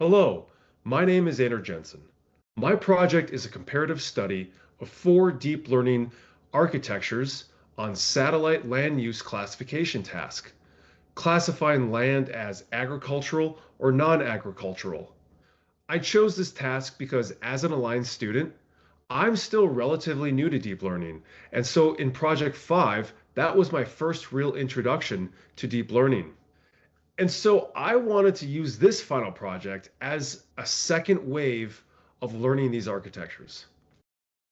Hello, my name is Einar Jensen. My project is a comparative study of 4 deep learning architectures on satellite land use classification task, classifying land as agricultural or non-agricultural. I chose this task because as an aligned student, I'm still relatively new to deep learning, and so in Project 5, that was my first real introduction to deep learning. And so I wanted to use this final project as a second wave of learning these architectures.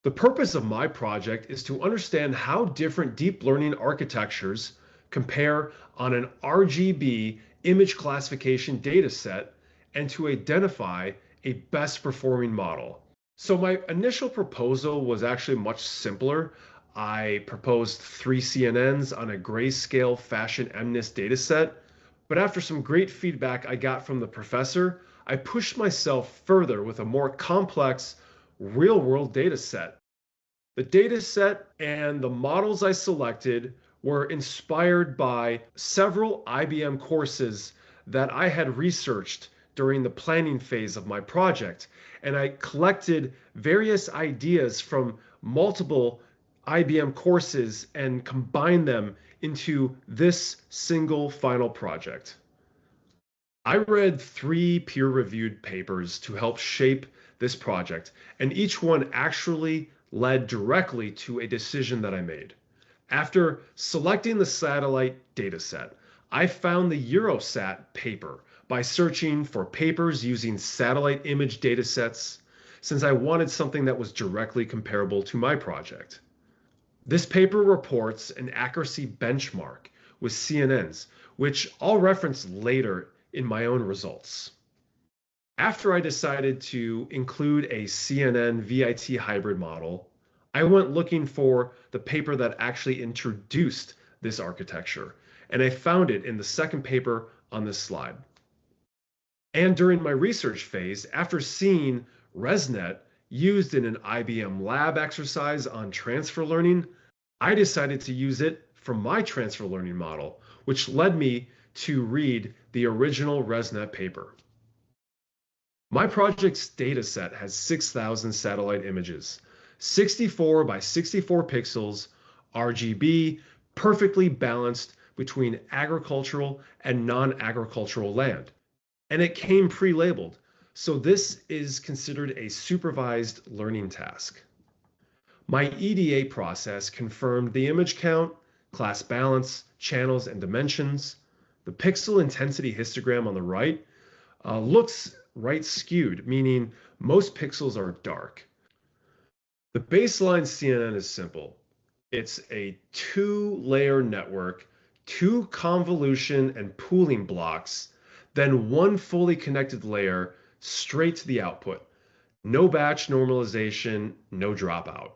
The purpose of my project is to understand how different deep learning architectures compare on an RGB image classification dataset and to identify a best performing model. So my initial proposal was actually much simpler. I proposed 3 CNNs on a grayscale fashion MNIST dataset. But after some great feedback I got from the professor, I pushed myself further with a more complex real-world data set. The data set and the models I selected were inspired by several IBM courses that I had researched during the planning phase of my project, and I collected various ideas from multiple IBM courses and combined them into this single final project. I read 3 peer-reviewed papers to help shape this project, and each one actually led directly to a decision that I made. After selecting the satellite dataset, I found the Eurosat paper by searching for papers using satellite image datasets, since I wanted something that was directly comparable to my project. This paper reports an accuracy benchmark with CNNs, which I'll reference later in my own results. After I decided to include a CNN VIT hybrid model, I went looking for the paper that actually introduced this architecture, and I found it in the second paper on this slide. And during my research phase, after seeing ResNet used in an IBM lab exercise on transfer learning, I decided to use it for my transfer learning model, which led me to read the original ResNet paper. My project's dataset has 6,000 satellite images, 64 by 64 pixels, RGB, perfectly balanced between agricultural and non-agricultural land. And it came pre-labeled, so this is considered a supervised learning task. My EDA process confirmed the image count, class balance, channels, and dimensions. The pixel intensity histogram on the right looks right skewed, meaning most pixels are dark. The baseline CNN is simple. It's a 2-layer network, 2 convolution and pooling blocks, then 1 fully connected layer straight to the output. No batch normalization, no dropout.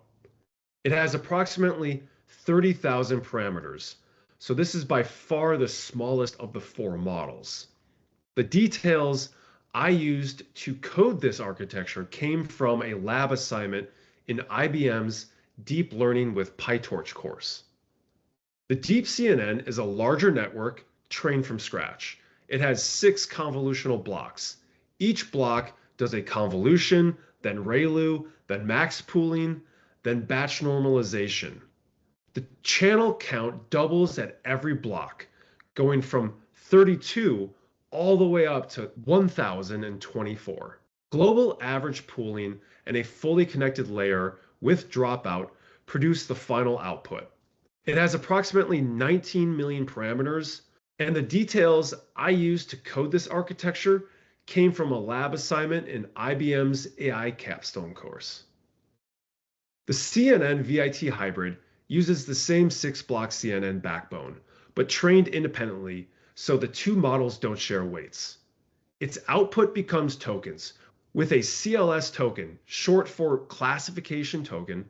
It has approximately 30,000 parameters, so this is by far the smallest of the 4 models. The details I used to code this architecture came from a lab assignment in IBM's Deep Learning with PyTorch course. The Deep CNN is a larger network trained from scratch. It has 6 convolutional blocks. Each block does a convolution, then ReLU, then max pooling, then batch normalization. The channel count doubles at every block, going from 32 all the way up to 1024. Global average pooling and a fully connected layer with dropout produce the final output. It has approximately 19 million parameters, and the details I used to code this architecture came from a lab assignment in IBM's AI capstone course. The CNN VIT hybrid uses the same 6-block CNN backbone, but trained independently so the 2 models don't share weights. Its output becomes tokens, with a CLS token, short for classification token,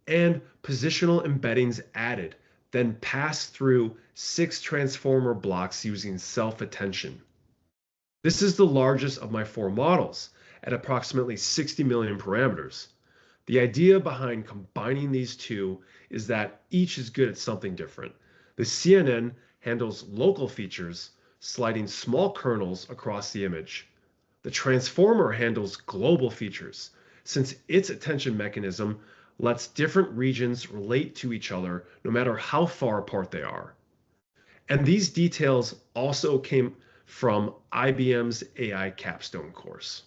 and positional embeddings added, then passed through 6 transformer blocks using self-attention. This is the largest of my 4 models, at approximately 60 million parameters. The idea behind combining these 2 is that each is good at something different. The CNN handles local features, sliding small kernels across the image. The transformer handles global features, since its attention mechanism lets different regions relate to each other no matter how far apart they are. And these details also came from IBM's AI capstone course.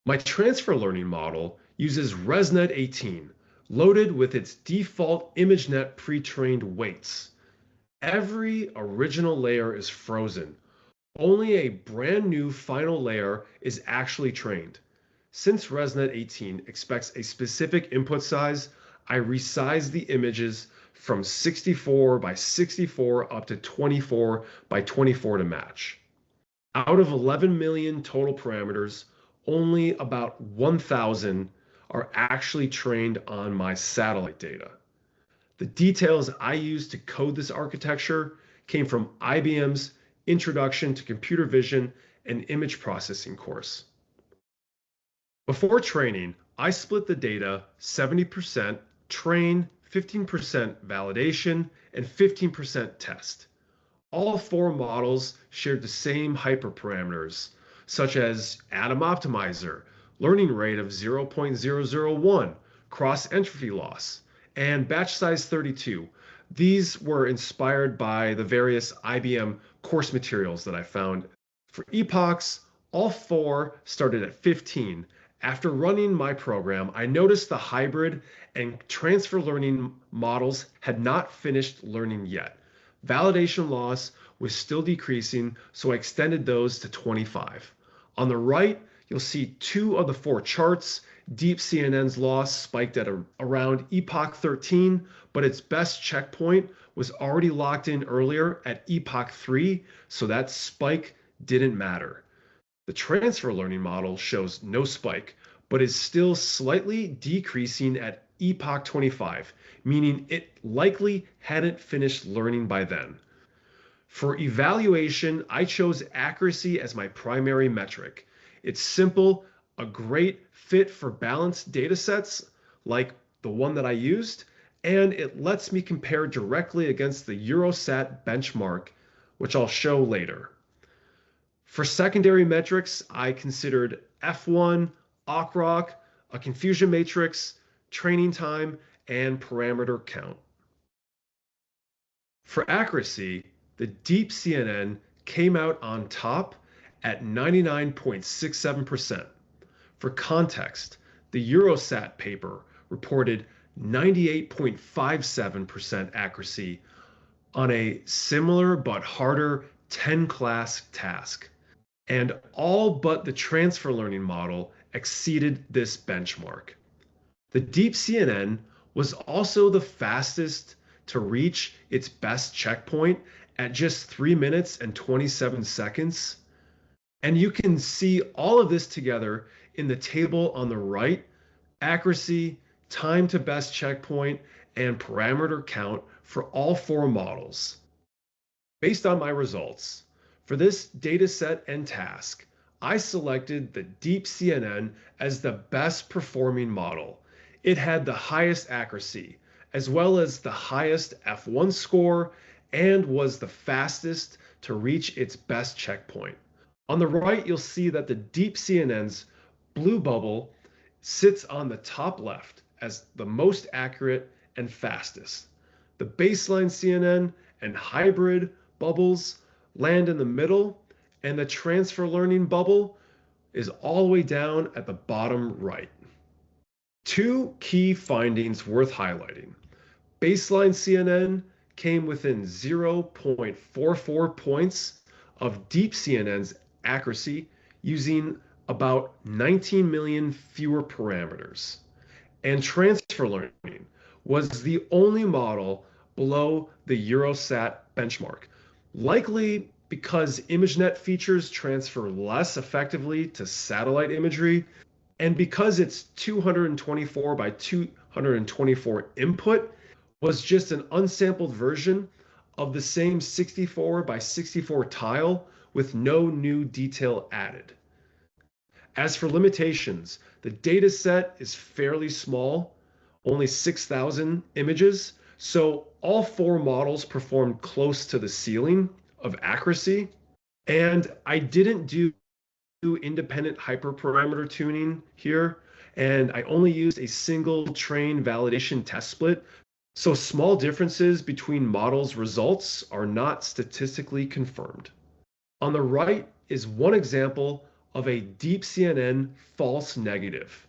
My transfer learning model uses ResNet 18, loaded with its default ImageNet pre-trained weights. Every original layer is frozen. Only a brand new final layer is actually trained. Since ResNet 18 expects a specific input size, I resize the images from 64 by 64 up to 24 by 24 to match. Out of 11 million total parameters, only about 1,000 are actually trained on my satellite data. The details I used to code this architecture came from IBM's Introduction to Computer Vision and Image Processing course. Before training, I split the data 70% train, 15% validation, and 15% test. All four models shared the same hyperparameters, such as Atom Optimizer, learning rate of 0.001, cross-entropy loss, and batch size 32. These were inspired by the various IBM course materials that I found. For epochs, all four started at 15. After running my program, I noticed the hybrid and transfer learning models had not finished learning yet. Validation loss was still decreasing, so I extended those to 25. On the right, you'll see two of the four charts. Deep CNN's loss spiked at around epoch 13, but its best checkpoint was already locked in earlier at epoch 3, so that spike didn't matter. The transfer learning model shows no spike, but is still slightly decreasing at epoch 25, meaning it likely hadn't finished learning by then. For evaluation, I chose accuracy as my primary metric. It's simple, a great fit for balanced data sets like the one that I used, and it lets me compare directly against the Eurosat benchmark, which I'll show later. For secondary metrics, I considered F1, OCROC, a confusion matrix, training time, and parameter count. For accuracy, the deep CNN came out on top at 99.67%. For context, the Eurosat paper reported 98.57% accuracy on a similar but harder 10-class task. And all but the transfer learning model exceeded this benchmark. The deep CNN was also the fastest to reach its best checkpoint at just 3 minutes and 27 seconds. And you can see all of this together in the table on the right: accuracy, time to best checkpoint, and parameter count for all four models. Based on my results, for this dataset and task, I selected the Deep CNN as the best performing model. It had the highest accuracy, as well as the highest F1 score, and was the fastest to reach its best checkpoint. On the right, you'll see that the Deep CNN's blue bubble sits on the top left as the most accurate and fastest. The baseline CNN and hybrid bubbles land in the middle, and the transfer learning bubble is all the way down at the bottom right. Two key findings worth highlighting. Baseline CNN came within 0.44 points of Deep CNN's accuracy using about 19 million fewer parameters. And transfer learning was the only model below the Eurosat benchmark, likely because ImageNet features transfer less effectively to satellite imagery, and because its 224 by 224 input was just an unsampled version of the same 64 by 64 tile with no new detail added. As for limitations, the data set is fairly small, only 6,000 images, so all four models performed close to the ceiling of accuracy. And I didn't do independent hyperparameter tuning here, and I only used a single train validation test split. So small differences between models' results are not statistically confirmed. On the right is one example of a deep CNN false negative.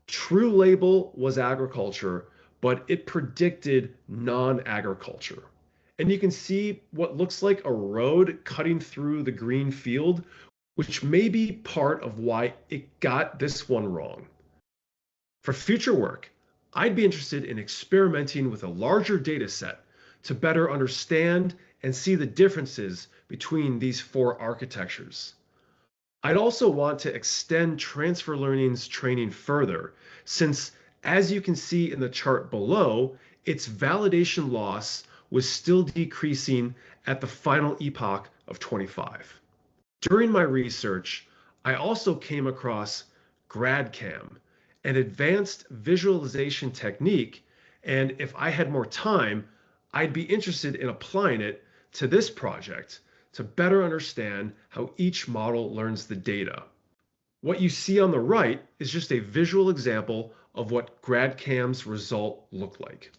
True label was agriculture, but it predicted non-agriculture. And you can see what looks like a road cutting through the green field, which may be part of why it got this one wrong. For future work, I'd be interested in experimenting with a larger data set to better understand and see the differences between these four architectures. I'd also want to extend transfer learning's training further, since as you can see in the chart below, its validation loss was still decreasing at the final epoch of 25. During my research, I also came across GradCam, an advanced visualization technique, and if I had more time, I'd be interested in applying it to this project to better understand how each model learns the data. What you see on the right is just a visual example of what GradCam's result looked like.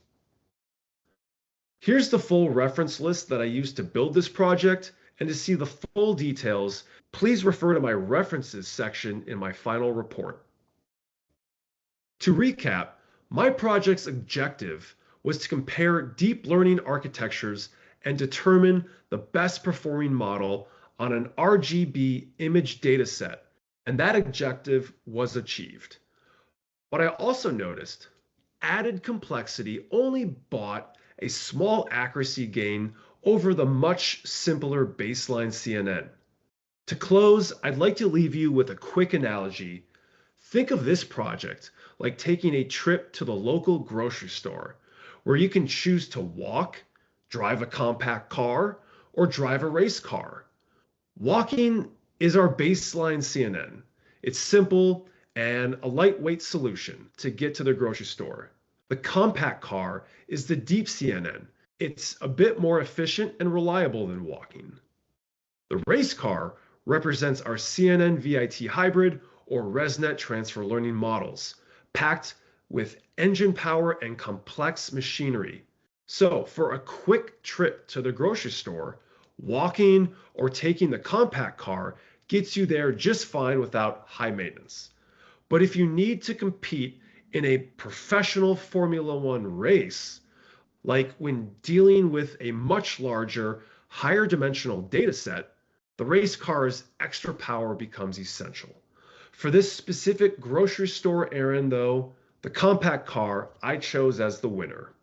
Here's the full reference list that I used to build this project, and to see the full details, please refer to my references section in my final report. To recap, my project's objective was to compare deep learning architectures and determine the best performing model on an RGB image dataset, and that objective was achieved. What I also noticed, added complexity only bought a small accuracy gain over the much simpler baseline CNN. To close, I'd like to leave you with a quick analogy. Think of this project like taking a trip to the local grocery store, where you can choose to walk, drive a compact car, or drive a race car. Walking is our baseline CNN. It's simple and a lightweight solution to get to the grocery store. The compact car is the deep CNN. It's a bit more efficient and reliable than walking. The race car represents our CNN VIT hybrid or ResNet transfer learning models, packed with engine power and complex machinery. So for a quick trip to the grocery store, walking or taking the compact car gets you there just fine without high maintenance. But if you need to compete in a professional Formula One race, like when dealing with a much larger, higher dimensional data set, the race car's extra power becomes essential. For this specific grocery store errand, though, the compact car I chose as the winner.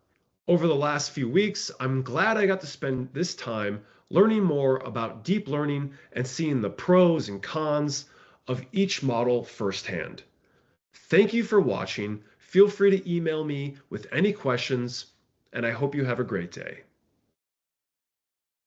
Over the last few weeks, I'm glad I got to spend this time learning more about deep learning and seeing the pros and cons of each model firsthand. Thank you for watching. Feel free to email me with any questions, and I hope you have a great day.